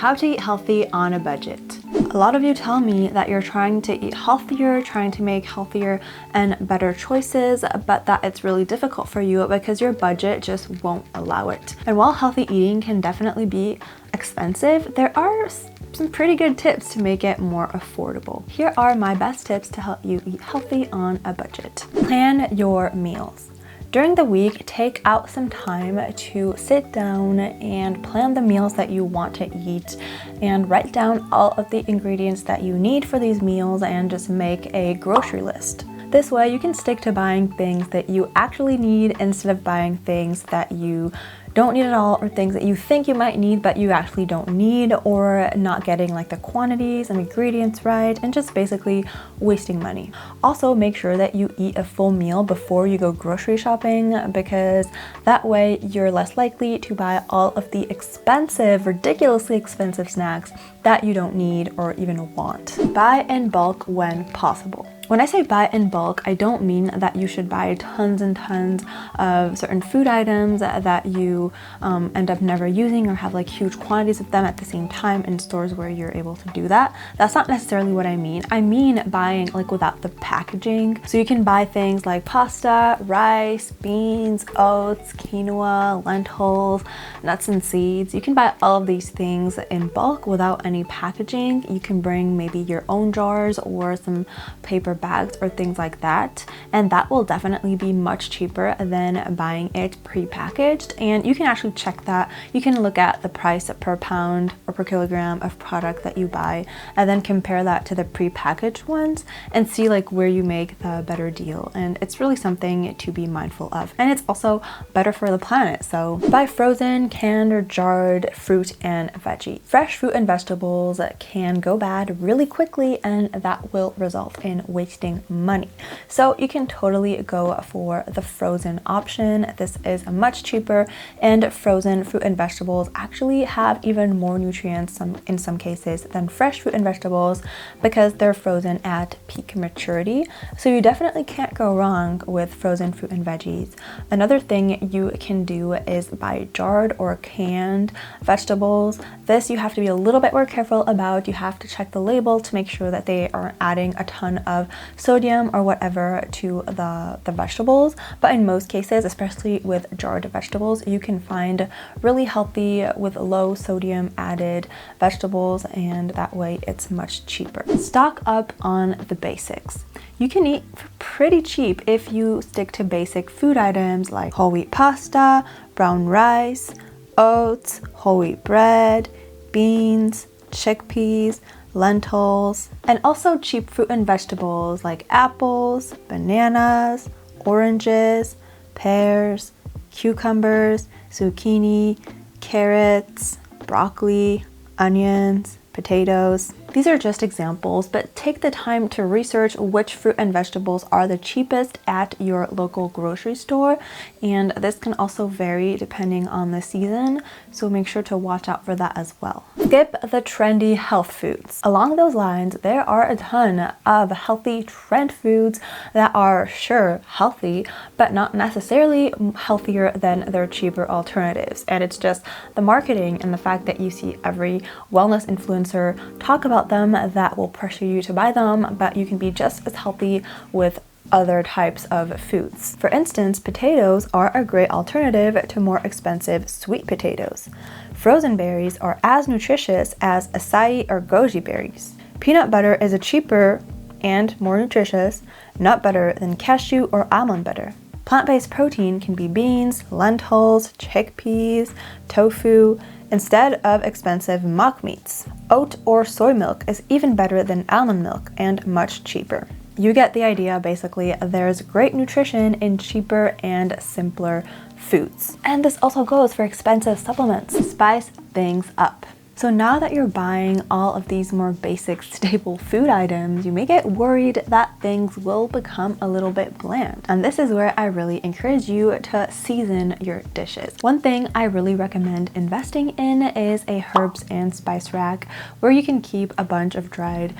how to eat healthy on a budget. A lot of you tell me that you're trying to eat healthier, trying to make healthier and better choices, but that it's really difficult for you because your budget just won't allow it. And while healthy eating can definitely be expensive, there are some pretty good tips to make it more affordable. Here are my best tips to help you eat healthy on a budget. Plan your meals. During the week, take out some time to sit down and plan the meals that you want to eat and write down all of the ingredients that you need for these meals and just make a grocery list. This way you can stick to buying things that you actually need instead of buying things that you don't need at all, or things that you think you might need but you actually don't need, or not getting like the quantities and ingredients right, and just basically wasting money. Also, make sure that you eat a full meal before you go grocery shopping, because that way you're less likely to buy all of the expensive, ridiculously expensive snacks that you don't need or even want. Buy in bulk when possible. When I say buy in bulk, I don't mean that you should buy tons and tons of certain food items that you end up never using, or have like huge quantities of them at the same time in stores where you're able to do that. That's not necessarily what I mean. I mean buying like without the packaging. So you can buy things like pasta, rice, beans, oats, quinoa, lentils, nuts and seeds. You can buy all of these things in bulk without any packaging. You can bring maybe your own jars or some paper bags or things like that, and that will definitely be much cheaper than buying it pre-packaged. And you can actually check that. You can look at the price per pound or per kilogram of product that you buy and then compare that to the pre-packaged ones and see like where you make the better deal. And it's really something to be mindful of, and it's also better for the planet. So buy frozen, canned, or jarred fruit and veggies. Fresh fruit and vegetables can go bad really quickly, and that will result in wasting money. So you can totally go for the frozen option. This is much cheaper, and frozen fruit and vegetables actually have even more nutrients in some cases than fresh fruit and vegetables, because they're frozen at peak maturity. So you definitely can't go wrong with frozen fruit and veggies. Another thing you can do is buy jarred or canned vegetables. This you have to be a little bit more careful about. You have to check the label to make sure that they aren't adding a ton of sodium or whatever to the vegetables. But in most cases, especially with jarred vegetables, you can find really healthy with low sodium added vegetables, and that way it's much cheaper. Stock up on the basics. You can eat pretty cheap if you stick to basic food items like whole wheat pasta, brown rice, oats, whole wheat bread, beans, chickpeas, lentils, and also cheap fruit and vegetables like apples, bananas, oranges, pears, cucumbers, zucchini, carrots, broccoli, onions, potatoes. These are just examples, but take the time to research which fruit and vegetables are the cheapest at your local grocery store, and this can also vary depending on the season, so make sure to watch out for that as well. Skip the trendy health foods. Along those lines, there are a ton of healthy trend foods that are sure healthy, but not necessarily healthier than their cheaper alternatives. And it's just the marketing and the fact that you see every wellness influencer talk about them that will pressure you to buy them, but you can be just as healthy with other types of foods. For instance, potatoes are a great alternative to more expensive sweet potatoes. Frozen berries are as nutritious as acai or goji berries. Peanut butter is a cheaper and more nutritious nut butter than cashew or almond butter. Plant-based protein can be beans, lentils, chickpeas, tofu, instead of expensive mock meats. Oat or soy milk is even better than almond milk and much cheaper. You get the idea. Basically, there's great nutrition in cheaper and simpler foods. And this also goes for expensive supplements. Spice things up. So now that you're buying all of these more basic staple food items, you may get worried that things will become a little bit bland. And this is where I really encourage you to season your dishes. One thing I really recommend investing in is a herbs and spice rack where you can keep a bunch of dried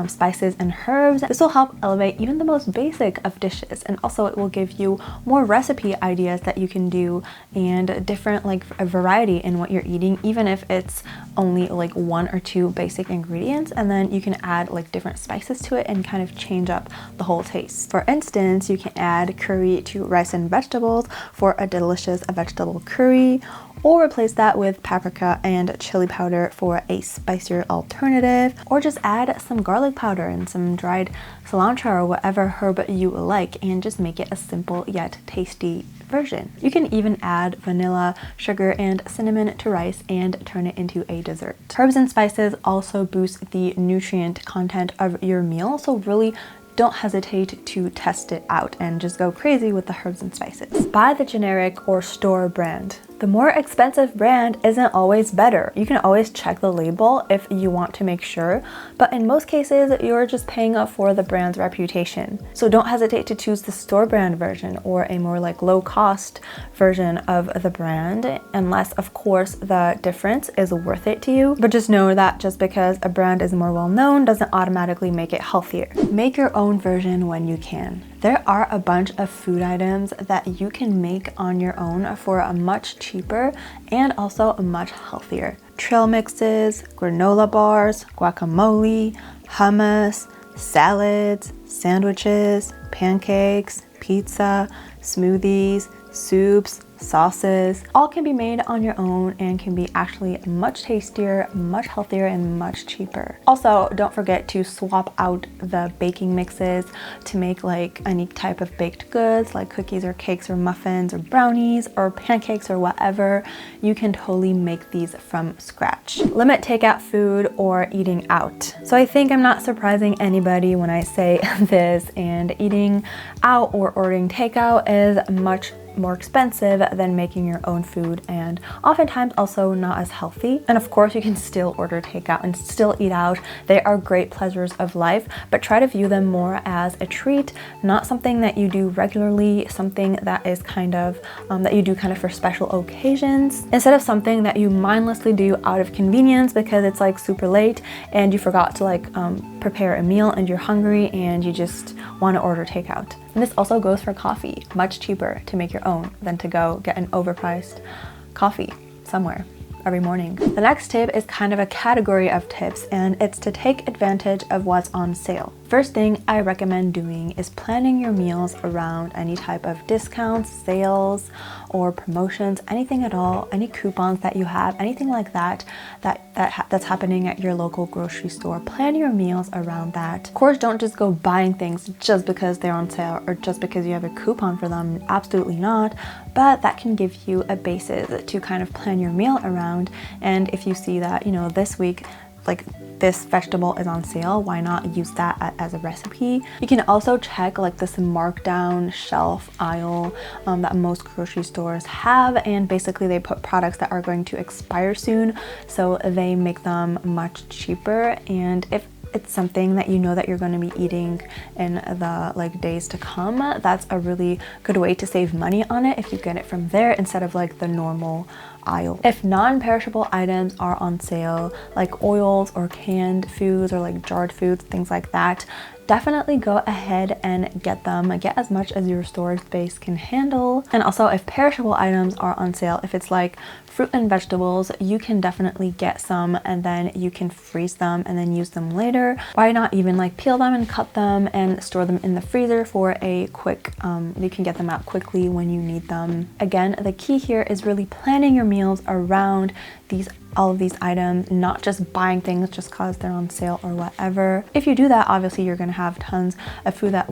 spices and herbs. This will help elevate even the most basic of dishes, and also it will give you more recipe ideas that you can do and different, like a variety in what you're eating, even if it's only only like 1 or 2 basic ingredients, and then you can add like different spices to it and kind of change up the whole taste. For instance, you can add curry to rice and vegetables for a delicious vegetable curry, or replace that with paprika and chili powder for a spicier alternative, or just add some garlic powder and some dried cilantro or whatever herb you like and just make it a simple yet tasty version. You can even add vanilla, sugar, and cinnamon to rice and turn it into a dessert. Herbs and spices also boost the nutrient content of your meal, so really don't hesitate to test it out and just go crazy with the herbs and spices. Buy the generic or store brand. The more expensive brand isn't always better. You can always check the label if you want to make sure, but in most cases, you're just paying up for the brand's reputation. So don't hesitate to choose the store brand version or a more like low cost version of the brand, unless of course the difference is worth it to you. But just know that just because a brand is more well known doesn't automatically make it healthier. Make your own version when you can. There are a bunch of food items that you can make on your own for a much cheaper and also much healthier. Trail mixes, granola bars, guacamole, hummus, salads, sandwiches, pancakes, pizza, smoothies, soups, sauces, all can be made on your own and can be actually much tastier, much healthier, and much cheaper. Also, don't forget to swap out the baking mixes to make like any type of baked goods like cookies or cakes or muffins or brownies or pancakes or whatever. You can totally make these from scratch. Limit takeout food or eating out. So I think I'm not surprising anybody when I say this, and eating out or ordering takeout is much more expensive than making your own food, and oftentimes also not as healthy. And of course, you can still order takeout and still eat out. They are great pleasures of life, but try to view them more as a treat, not something that you do regularly, something that is kind of that you do kind of for special occasions, instead of something that you mindlessly do out of convenience because it's like super late and you forgot to like prepare a meal and you're hungry and you just want to order takeout. And this also goes for coffee. Much cheaper to make your own than to go get an overpriced coffee somewhere every morning. The next tip is kind of a category of tips, and it's to take advantage of what's on sale. First thing I recommend doing is planning your meals around any type of discounts, sales, or promotions, anything at all, any coupons that you have, anything like that's happening at your local grocery store. Plan your meals around that. Of course, don't just go buying things just because they're on sale or just because you have a coupon for them. Absolutely not. But that can give you a basis to kind of plan your meal around. And if you see that, this week, like this vegetable is on sale, why not use that as a recipe? You can also check like this markdown shelf aisle that most grocery stores have, and basically they put products that are going to expire soon, so they make them much cheaper. And if it's something that you know that you're going to be eating in the like days to come, that's a really good way to save money on it if you get it from there instead of like the normal aisle. If non-perishable items are on sale, like oils or canned foods or like jarred foods, things like that, definitely go ahead and get them. Get as much as your storage space can handle. And also, if perishable items are on sale, if it's like fruit and vegetables, you can definitely get some and then you can freeze them and then use them later. Why not even like peel them and cut them and store them in the freezer for a quick, you can get them out quickly when you need them. Again, the key here is really planning your meals around all of these items, not just buying things just cause they're on sale or whatever. If you do that, obviously you're gonna have tons of food that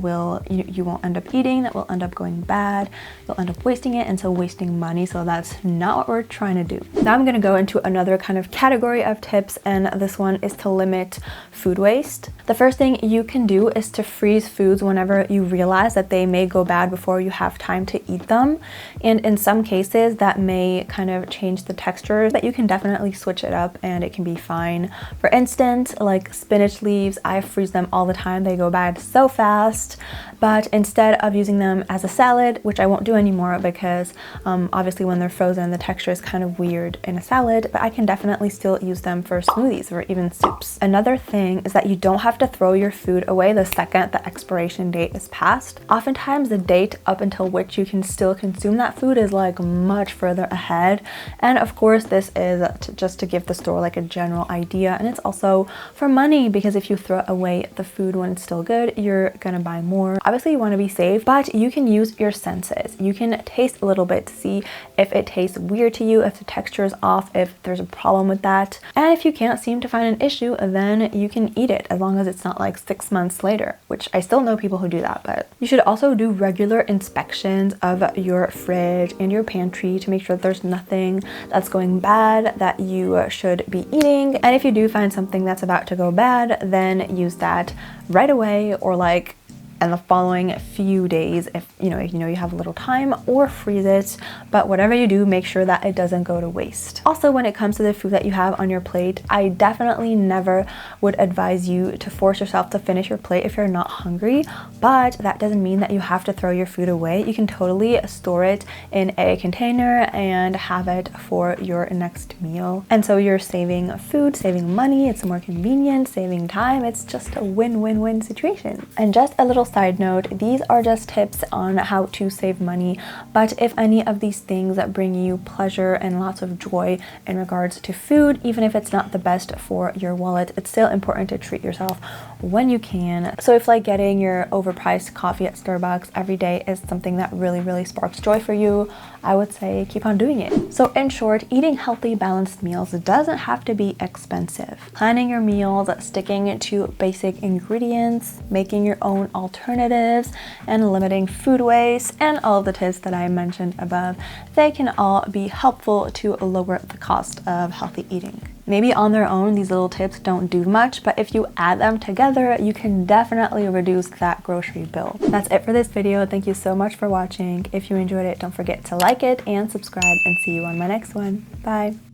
you won't end up eating, that will end up going bad. You'll end up wasting it and so wasting money. So that's not what we're trying to do. Now I'm gonna go into another kind of category of tips, and this one is to limit food waste. The first thing you can do is to freeze foods whenever you realize that they may go bad before you have time to eat them. And in some cases that may kind of change the texture, but you can definitely switch it up and it can be fine. For instance, like spinach leaves, I freeze them all the time. They go bad so fast, but instead of using them as a salad, which I won't do anymore because obviously when they're frozen, the texture is kind of weird in a salad, but I can definitely still use them for smoothies or even soups. Another thing is that you don't have to throw your food away the second the expiration date is passed. Oftentimes the date up until which you can still consume that food is like much further ahead. And of course, this is is just to give the store like a general idea, and it's also for money, because if you throw away the food when it's still good, you're gonna buy more. Obviously you want to be safe, but you can use your senses. You can taste a little bit to see if it tastes weird to you, if the texture is off, if there's a problem with that. And if you can't seem to find an issue, then you can eat it, as long as it's not like 6 months later, which I still know people who do that. But you should also do regular inspections of your fridge and your pantry to make sure that there's nothing that's going bad that you should be eating. And if you do find something that's about to go bad, then use that right away, or like in the following few days if you know you have a little time, or freeze it. But whatever you do, make sure that it doesn't go to waste. Also, when it comes to the food that you have on your plate, I definitely never would advise you to force yourself to finish your plate if you're not hungry, but that doesn't mean that you have to throw your food away. You can totally store it in a container and have it for your next meal. And so you're saving food, saving money, it's more convenient, saving time. It's just a win-win-win situation. And just a little side note, these are just tips on how to save money, but if any of these things that bring you pleasure and lots of joy in regards to food, even if it's not the best for your wallet, it's still important to treat yourself when you can. So if like getting your overpriced coffee at Starbucks every day is something that really sparks joy for you, I would say keep on doing it. So in short, eating healthy, balanced meals doesn't have to be expensive. Planning your meals, sticking to basic ingredients, making your own alternatives, and limiting food waste, and all of the tips that I mentioned above, they can all be helpful to lower the cost of healthy eating. Maybe on their own, these little tips don't do much, but if you add them together, you can definitely reduce that grocery bill. That's it for this video. Thank you so much for watching. If you enjoyed it, don't forget to like it and subscribe, and see you on my next one. Bye.